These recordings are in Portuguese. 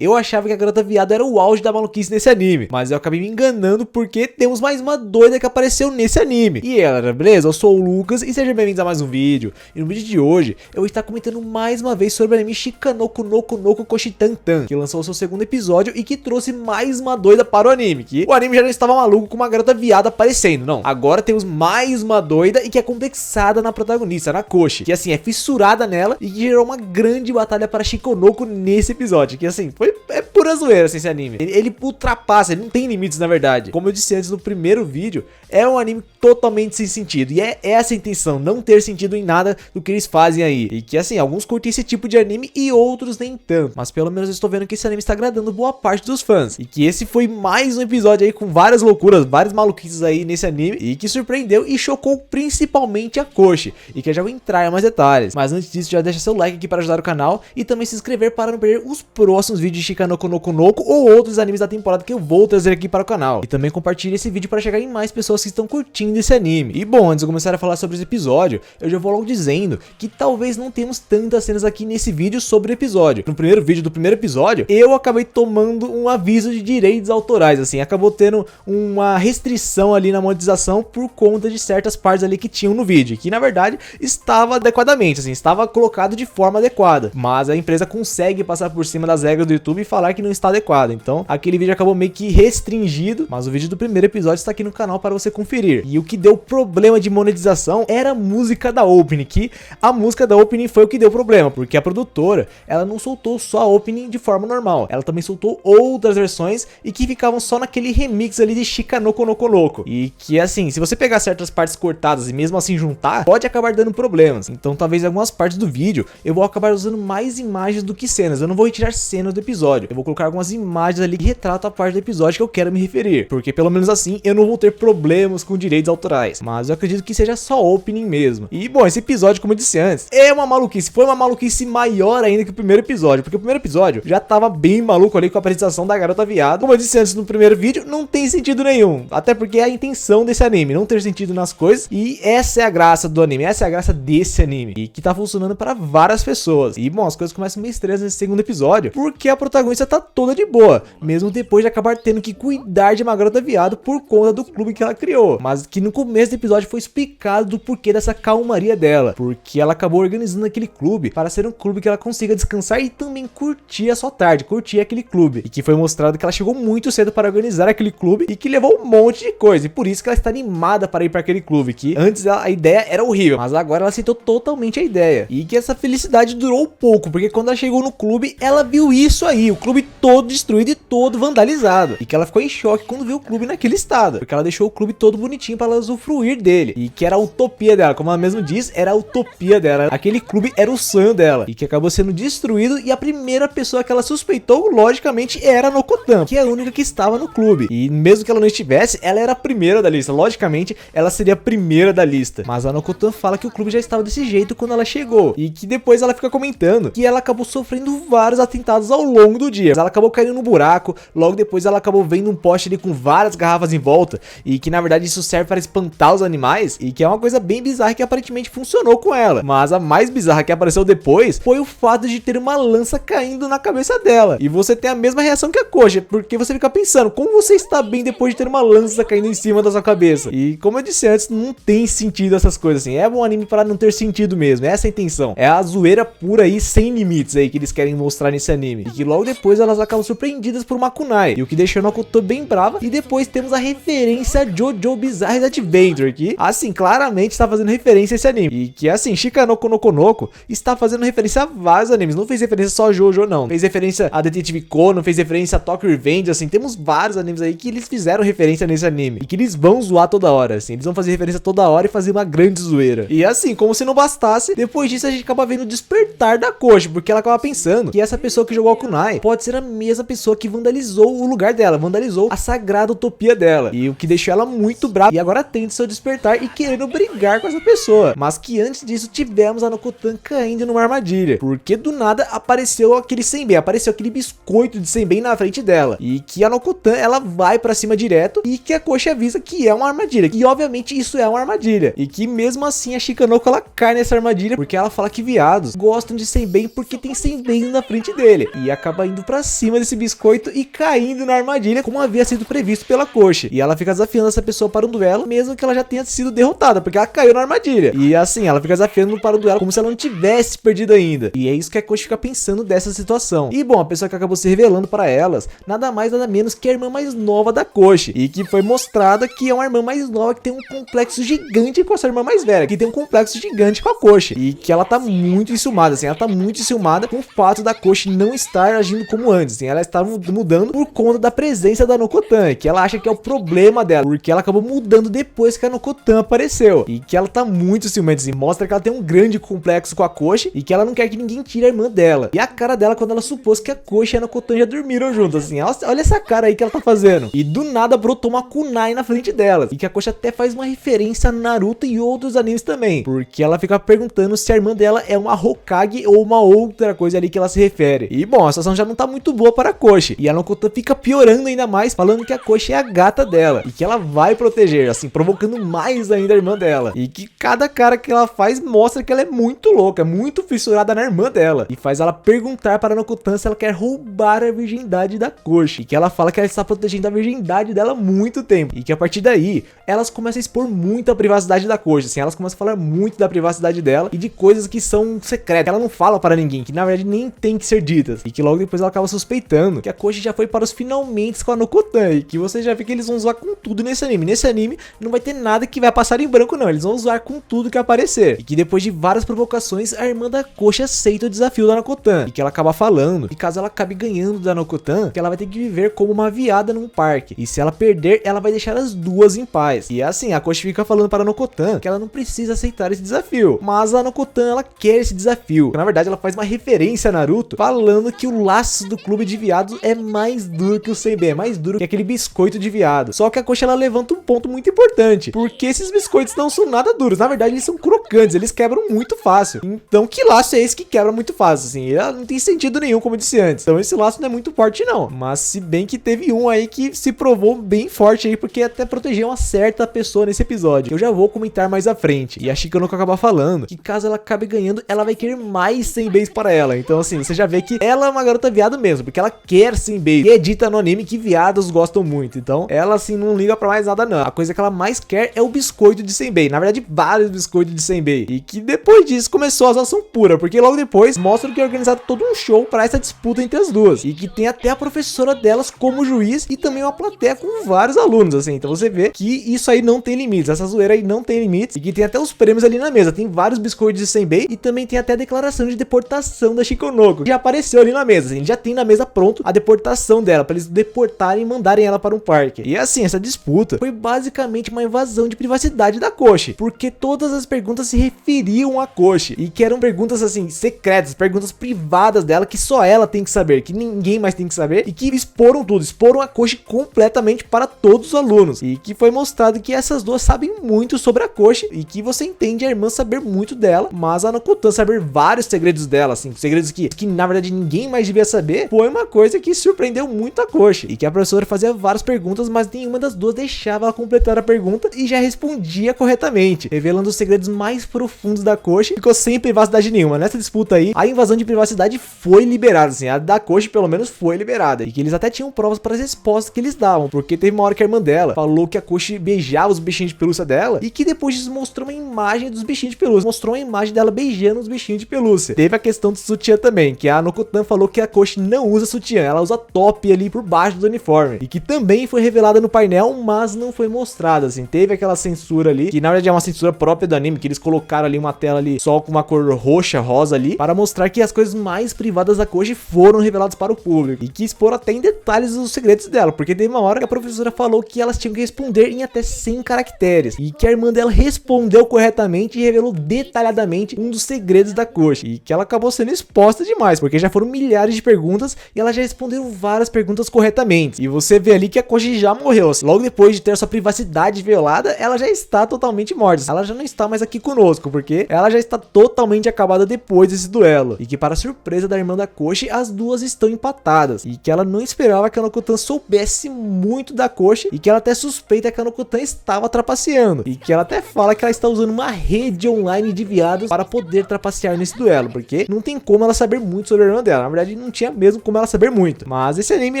Eu achava que a garota viado era o auge da maluquice nesse anime, mas eu acabei me enganando porque temos mais uma doida que apareceu nesse anime. E ela, beleza? Eu sou o Lucas e sejam bem-vindos a mais um vídeo. E no vídeo de hoje eu vou estar comentando mais uma vez sobre o anime Shikanoko no Konoko Koshitantan, que lançou o seu segundo episódio e que trouxe mais uma doida para o anime. Que o anime já não estava maluco com uma garota viada aparecendo, não. Agora temos mais uma doida e que é complexada na protagonista, na Koshi, que assim é fissurada nela e que gerou uma grande batalha para Shikanoko nesse episódio, que assim é pura zoeira assim, esse anime. Ele ultrapassa, ele não tem limites na verdade. Como eu disse antes no primeiro vídeo, é um anime totalmente sem sentido. E é essa a intenção, não ter sentido em nada do que eles fazem aí. E que assim, alguns curtem esse tipo de anime e outros nem tanto. Mas pelo menos eu estou vendo que esse anime está agradando boa parte dos fãs. E que esse foi mais um episódio aí com várias loucuras, vários maluquices aí nesse anime. E que surpreendeu e chocou principalmente a Koshi. E que eu já vou entrar em mais detalhes. Mas antes disso, já deixa seu like aqui para ajudar o canal. E também se inscrever para não perder os próximos vídeos de Shikanoko no Konoko ou outros animes da temporada que eu vou trazer aqui para o canal. E também compartilhe esse vídeo para chegar em mais pessoas que estão curtindo esse anime. E bom, antes de eu começar a falar sobre esse episódio, eu já vou logo dizendo que talvez não temos tantas cenas aqui nesse vídeo sobre o episódio. No primeiro vídeo do primeiro episódio, eu acabei tomando um aviso de direitos autorais, assim, acabou tendo uma restrição ali na monetização por conta de certas partes ali que tinham no vídeo, que na verdade estava adequadamente, assim, estava colocado de forma adequada, mas a empresa consegue passar por cima das regras do YouTube e falar que não está adequado. Então, aquele vídeo acabou meio que restringido, mas o vídeo do primeiro episódio está aqui no canal para você conferir. E o que deu problema de monetização era a música da opening, que a música da opening foi o que deu problema, porque a produtora, ela não soltou só a opening de forma normal, ela também soltou outras versões e que ficavam só naquele remix ali de Shikanoko no Konoko. E que assim, se você pegar certas partes cortadas e mesmo assim juntar, pode acabar dando problemas. Então talvez em algumas partes do vídeo eu vou acabar usando mais imagens do que cenas. Eu não vou retirar cenas do episódio, eu vou colocar algumas imagens ali que retratam a parte do episódio que eu quero me referir, porque pelo menos assim eu não vou ter problemas com direitos autorais. Mas eu acredito que seja só opening mesmo. E bom, esse episódio, como eu disse antes, é uma maluquice. Foi uma maluquice maior ainda que o primeiro episódio, porque o primeiro episódio já tava bem maluco ali com a apresentação da garota viado. Como eu disse antes no primeiro vídeo, não tem sentido nenhum, até porque é a intenção desse anime, não ter sentido nas coisas. E essa é a graça do anime, essa é a graça desse anime, e que tá funcionando para várias pessoas. E bom, as coisas começam meio estranhas nesse segundo episódio, porque a protagonista tá toda de boa, mesmo depois de acabar tendo que cuidar de uma garota viado por conta do clube que ela criou. Mas que no começo do episódio foi explicado do porquê dessa calmaria dela, porque ela acabou organizando aquele clube para ser um clube que ela consiga descansar e também curtir a sua tarde, curtir aquele clube. E que foi mostrado que ela chegou muito cedo para organizar aquele clube e que levou um monte de coisa, e por isso que ela está animada para ir para aquele clube, que antes a ideia era horrível, mas agora ela aceitou totalmente a ideia. E que essa felicidade durou pouco, porque quando ela chegou no clube, ela viu isso aí, o clube todo destruído e todo vandalizado, e que ela ficou em choque quando viu o clube naquele estado, porque ela deixou o clube todo bonitinho para ela usufruir dele, e que era a utopia dela, como ela mesmo diz, era a utopia dela, aquele clube era o sonho dela, e que acabou sendo destruído. E a primeira pessoa que ela suspeitou, logicamente, era a Nokotan, que é a única que estava no clube, e mesmo que ela não estivesse, ela era a primeira da lista, logicamente, ela seria a primeira da lista, mas a Nokotan fala que o clube já estava desse jeito quando ela chegou, e que depois ela fica comentando que ela acabou sofrendo vários atentados ao longo do dia. Ela acabou caindo no buraco, logo depois ela acabou vendo um poste ali com várias garrafas em volta, e que na verdade isso serve para espantar os animais, e que é uma coisa bem bizarra que aparentemente funcionou com ela. Mas a mais bizarra que apareceu depois foi o fato de ter uma lança caindo na cabeça dela, e você tem a mesma reação que a Koshi, porque você fica pensando, como você está bem depois de ter uma lança caindo em cima da sua cabeça? E como eu disse antes, não tem sentido essas coisas assim, é um anime para não ter sentido mesmo, essa é a intenção, é a zoeira pura aí, sem limites aí, que eles querem mostrar nesse anime. E que logo depois elas acabam surpreendidas por uma kunai, e o que deixou a Nokotan bem brava. E depois temos a referência a JoJo Bizarre Adventure, que assim, claramente está fazendo referência a esse anime, e que assim, Shikanoko no Konoko está fazendo referência a vários animes, não fez referência só a JoJo não, fez referência a Detective Conan, fez referência a Tokyo Revenge, assim, temos vários animes aí que eles fizeram referência nesse anime, e que eles vão zoar toda hora, assim, eles vão fazer referência toda hora e fazer uma grande zoeira. E assim, como se não bastasse, depois disso a gente acaba vendo o despertar da Koshi, porque ela acaba pensando que essa pessoa que jogou a kunai pode ser a mesma pessoa que vandalizou o lugar dela, vandalizou a sagrada utopia dela, e o que deixou ela muito brava, e agora tenta seu despertar e querendo brigar com essa pessoa. Mas que antes disso tivemos a Nokotan caindo numa armadilha, porque do nada apareceu aquele senbei, apareceu aquele biscoito de senbei na frente dela, e que a Nokotan ela vai pra cima direto, e que a Koshi avisa que é uma armadilha, e obviamente isso é uma armadilha, e que mesmo assim a Shikanoko ela cai nessa armadilha, porque ela fala que viados gostam de senbei porque tem senbei na frente dele, e acaba indo pra cima desse biscoito e caindo na armadilha como havia sido previsto pela Koshi. E ela fica desafiando essa pessoa para um duelo, mesmo que ela já tenha sido derrotada, porque ela caiu na armadilha. E assim, ela fica desafiando para um duelo como se ela não tivesse perdido ainda. E é isso que a Koshi fica pensando dessa situação. E bom, a pessoa que acabou se revelando para elas, nada mais nada menos que a irmã mais nova da Koshi. E que foi mostrada que é uma irmã mais nova que tem um complexo gigante com a sua irmã mais velha, que tem um complexo gigante com a Koshi. E que ela tá muito enciumada, assim, ela tá muito enciumada com o fato da Koshi não estar agindo como antes, assim, ela está mudando por conta da presença da Nokotan, que ela acha que é o problema dela, porque ela acabou mudando depois que a Nokotan apareceu. E que ela tá muito ciumenta, assim, mostra que ela tem um grande complexo com a Koshi e que ela não quer que ninguém tire a irmã dela. E a cara dela quando ela supôs que a Koshi e a Nokotan já dormiram juntas, assim, olha essa cara aí que ela tá fazendo. E do nada brotou uma kunai na frente delas. E que a Koshi até faz uma referência a Naruto e outros animes também, porque ela fica perguntando se a irmã dela é uma Hokage ou uma outra coisa ali que ela se refere. E bom, a situação já não tá muito boa para a Koshi. E a Nokotan fica piorando ainda mais, falando que a Koshi é a gata dela e que ela vai proteger, assim, provocando mais ainda a irmã dela. E que cada cara que ela faz mostra que ela é muito louca, muito fissurada na irmã dela. E faz ela perguntar para a Nokotan se ela quer roubar a virgindade da Koshi. E que ela fala que ela está protegendo a virgindade dela há muito tempo. E que a partir daí, elas começam a expor muito a privacidade da Koshi, assim, elas começam a falar muito da privacidade dela e de coisas que são secretas, que ela não fala para ninguém, que na verdade nem tem que ser ditas. E que logo depois ela acaba suspeitando que a Koshi já foi para os finalmente com a Nokotan. E que você já vê que eles vão zoar com tudo nesse anime. Nesse anime não vai ter nada que vai passar em branco não, eles vão zoar com tudo que aparecer. E que depois de várias provocações, a irmã da Koshi aceita o desafio da Nokotan. E que ela acaba falando que caso ela acabe ganhando da Nokotan, que ela vai ter que viver como uma viada num parque. E se ela perder, ela vai deixar as duas em paz. E assim, a Koshi fica falando para a Nokotan que ela não precisa aceitar esse desafio. Mas a Nokotan, ela quer esse desafio. Na verdade, ela faz uma referência a Naruto, falando que o laço do clube de viados é mais duro que o Senbei, é mais duro que aquele biscoito de viado. Só que a Koshi, ela levanta um ponto muito importante, porque esses biscoitos não são nada duros. Na verdade, eles são crocantes, eles quebram muito fácil. Então, que laço é esse que quebra muito fácil, assim? Não tem sentido nenhum, como eu disse antes. Então, esse laço não é muito forte, não. Mas, se bem que teve um aí que se provou bem forte aí, porque até protegeu uma certa pessoa nesse episódio, que eu já vou comentar mais à frente. E a Shikanoko acaba falando que caso ela acabe ganhando, ela vai querer mais Senbeis para ela. Então, assim, você já vê que ela é uma garota viado mesmo, porque ela quer Senbei. E é dita no anime que viados gostam muito. Então, ela, assim, não liga pra mais nada, não. A coisa que ela mais quer é o biscoito de Senbei. Na verdade, vários biscoitos de Senbei. E que depois disso começou a zoação pura, porque logo depois mostra que é organizado todo um show para essa disputa entre as duas. E que tem até a professora delas como juiz e também uma plateia com vários alunos, assim. Então você vê que isso aí não tem limites. Essa zoeira aí não tem limites. E que tem até os prêmios ali na mesa. Tem vários biscoitos de Senbei e também tem até a declaração de deportação da Shikanoko, que já apareceu ali na mesa, assim. Já tem na mesa pronto a deportação dela, para eles deportarem e mandarem ela para um parque. E assim, essa disputa foi basicamente uma invasão de privacidade da Koshi, porque todas as perguntas se referiam a Koshi. E que eram perguntas, assim, secretas, perguntas privadas dela, que só ela tem que saber, que ninguém mais tem que saber. E que exporam tudo, exporam a Koshi completamente para todos os alunos. E que foi mostrado que essas duas sabem muito sobre a Koshi, e que você entende a irmã saber muito dela, mas a Nokotan saber vários segredos dela, assim, segredos que na verdade ninguém mais devia saber. Foi uma coisa que surpreendeu muito a Koshi. E que a professora fazia várias perguntas, mas nenhuma das duas deixava ela completar a pergunta e já respondia corretamente, revelando os segredos mais profundos da Koshi. Ficou sem privacidade nenhuma. Nessa disputa aí, a invasão de privacidade foi liberada, assim, a da Koshi pelo menos foi liberada. E que eles até tinham provas para as respostas que eles davam, porque teve uma hora que a irmã dela falou que a Koshi beijava os bichinhos de pelúcia dela, e que depois disso mostrou uma imagem dos bichinhos de pelúcia, mostrou uma imagem dela beijando os bichinhos de pelúcia. Teve a questão do sutiã também, que a Nokotan falou que a Koshi não usa sutiã, ela usa top ali por baixo do uniforme, e que também foi revelada no painel, mas não foi mostrada, assim. Teve aquela censura ali, que na verdade é uma censura própria do anime, que eles colocaram ali uma tela ali só com uma cor roxa, rosa ali, para mostrar que as coisas mais privadas da Koshi foram reveladas para o público, e que expor até em detalhes os segredos dela, porque teve uma hora que a professora falou que elas tinham que responder em até 100 caracteres, e que a irmã dela respondeu corretamente e revelou detalhadamente um dos segredos da Koshi, e que ela acabou sendo exposta demais, porque já foram milhares de perguntas e ela já respondeu várias perguntas corretamente. E você vê ali que a Koshi já morreu, assim. Logo depois de ter sua privacidade violada, ela já está totalmente morta. Ela já não está mais aqui conosco, porque ela já está totalmente acabada depois desse duelo. E que, para surpresa da irmã da Koshi, as duas estão empatadas. E que ela não esperava que a Nokotan soubesse muito da Koshi, e que ela até suspeita que a Nokotan estava trapaceando. E que ela até fala que ela está usando uma rede online de viados para poder trapacear nesse duelo, porque não tem como ela saber muito sobre a irmã dela. Na verdade, não tinha mesmo mesmo como ela saber muito. Mas esse anime,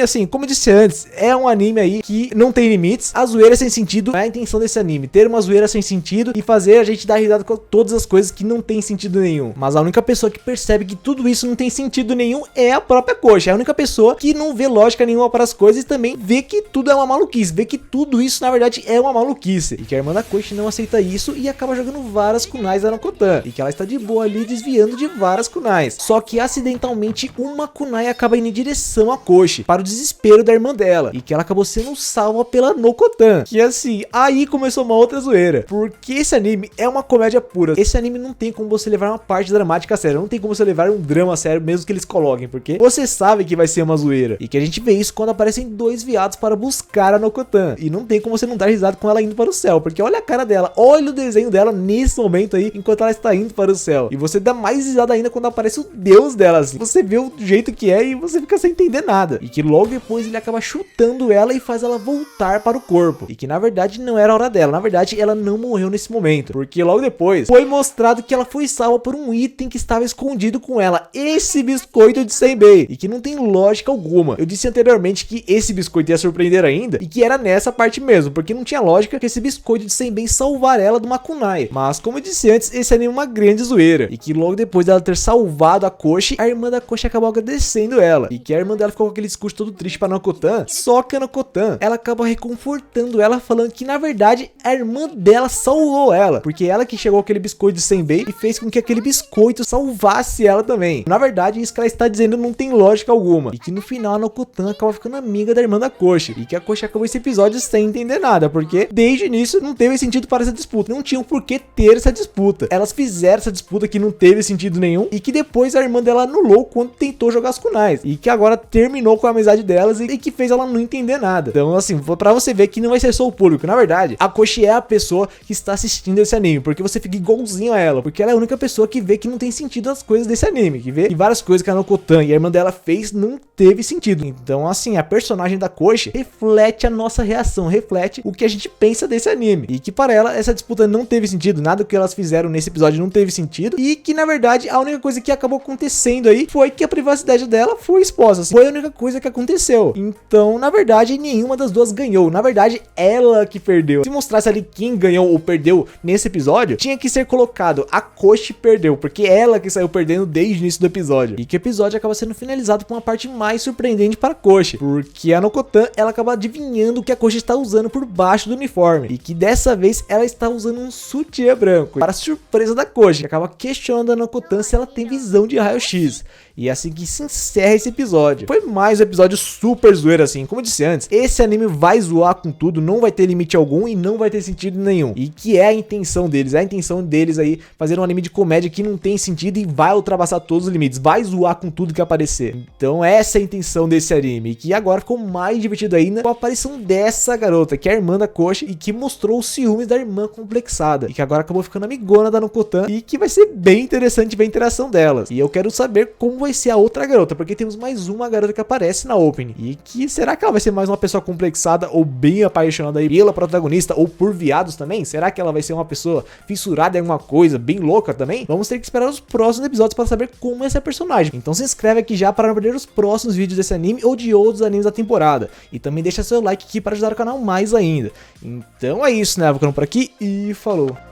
assim, como eu disse antes, é um anime aí que não tem limites. A zoeira sem sentido é a intenção desse anime, ter uma zoeira sem sentido e fazer a gente dar risada com todas as coisas que não tem sentido nenhum. Mas a única pessoa que percebe que tudo isso não tem sentido nenhum é a própria Koshi. É a única pessoa que não vê lógica nenhuma para as coisas e também vê que tudo é uma maluquice, vê que tudo isso na verdade é uma maluquice. E que a irmã da Koshi não aceita isso e acaba jogando várias kunais da Nokotan. E que ela está de boa ali desviando de várias kunais. Só que acidentalmente uma kunai acaba indo em direção a Koshi, para o desespero da irmã dela. E que ela acabou sendo salva pela Nokotan. Que assim, aí começou uma outra zoeira. Porque esse anime é uma comédia pura. Esse anime não tem como você levar uma parte dramática a sério. Não tem como você levar um drama a sério, mesmo que eles coloquem. Porque você sabe que vai ser uma zoeira. E que a gente vê isso quando aparecem dois viados para buscar a Nokotan. E não tem como você não dar risada com ela indo para o céu. Porque olha a cara dela, olha o desenho dela nesse momento aí, enquanto ela está indo para o céu. E você dá mais risada ainda quando aparece o deus dela, assim. Você vê o jeito que é e você fica sem entender nada. E que logo depois ele acaba chutando ela e faz ela voltar para o corpo. E que na verdade não era a hora dela. Na verdade ela não morreu nesse momento. Porque logo depois foi mostrado que ela foi salva por um item que estava escondido com ela. Esse biscoito de senbei. E que não tem lógica alguma. Eu disse anteriormente que esse biscoito ia surpreender ainda. E que era nessa parte mesmo. Porque não tinha lógica que esse biscoito de senbei salvar ela de uma kunai. Mas como eu disse antes, esse anime é uma grande zoeira. E que logo depois dela ter salvado a Koshi, a irmã da Koshi acabou agradecendo ela. E que a irmã dela ficou com aquele discurso todo triste pra Nokotan. Só que a Nokotan, ela acaba reconfortando ela, falando que na verdade a irmã dela salvou ela. Porque ela que chegou aquele biscoito de senbei e fez com que aquele biscoito salvasse ela também. Na verdade, isso que ela está dizendo não tem lógica alguma. E que no final a Nokotan acaba ficando amiga da irmã da Koshi. E que a Koshi acabou esse episódio sem entender nada. Porque desde o início não teve sentido para essa disputa. Não tinham por que ter essa disputa. Elas fizeram essa disputa que não teve sentido nenhum. E que depois a irmã dela anulou quando tentou jogar as kunais. E que agora terminou com a amizade delas e que fez ela não entender nada. Então assim, pra você ver que não vai ser só o público. Na verdade, a Koshi é a pessoa que está assistindo esse anime. Porque você fica igualzinho a ela. Porque ela é a única pessoa que vê que não tem sentido as coisas desse anime. Que vê que várias coisas que a Nokotan e a irmã dela fez não teve sentido. Então assim, a personagem da Koshi reflete a nossa reação. Reflete o que a gente pensa desse anime. E que para ela, essa disputa não teve sentido. Nada que elas fizeram nesse episódio não teve sentido. E que na verdade, a única coisa que acabou acontecendo aí foi que a privacidade dela foi exposta. Foi a única coisa que aconteceu. Então, na verdade, nenhuma das duas ganhou. Na verdade, ela que perdeu. Se mostrasse ali quem ganhou ou perdeu nesse episódio, tinha que ser colocado a Koshi perdeu, porque ela que saiu perdendo desde o início do episódio. E que o episódio acaba sendo finalizado com uma parte mais surpreendente para a Koshi, porque a Nokotan, ela acaba adivinhando o que a Koshi está usando por baixo do uniforme. E que dessa vez ela está usando um sutiã branco. Para surpresa da Koshi, que acaba questionando a Nokotan se ela tem visão de raio-x. E é assim que se encerra esse episódio. Foi mais um episódio super zoeiro assim. Como eu disse antes, esse anime vai zoar com tudo, não vai ter limite algum e não vai ter sentido nenhum. E que é a intenção deles, é a intenção deles aí fazer um anime de comédia que não tem sentido e vai ultrapassar todos os limites, vai zoar com tudo que aparecer. Então essa é a intenção desse anime, que agora ficou mais divertido ainda com a aparição dessa garota, que é a irmã da Koshi e que mostrou os ciúmes da irmã complexada. E que agora acabou ficando amigona da Nokotan e que vai ser bem interessante ver a interação delas. E eu quero saber como vai ser a outra garota, porque temos mais uma garota que aparece na opening. E que será que ela vai ser mais uma pessoa complexada ou bem apaixonada aí pela protagonista ou por viados também? Será que ela vai ser uma pessoa fissurada em alguma coisa, bem louca também? Vamos ter que esperar os próximos episódios para saber como é essa personagem. Então se inscreve aqui já para não perder os próximos vídeos desse anime ou de outros animes da temporada. E também deixa seu like aqui para ajudar o canal mais ainda. Então é isso, né? Vou ficando por aqui e falou!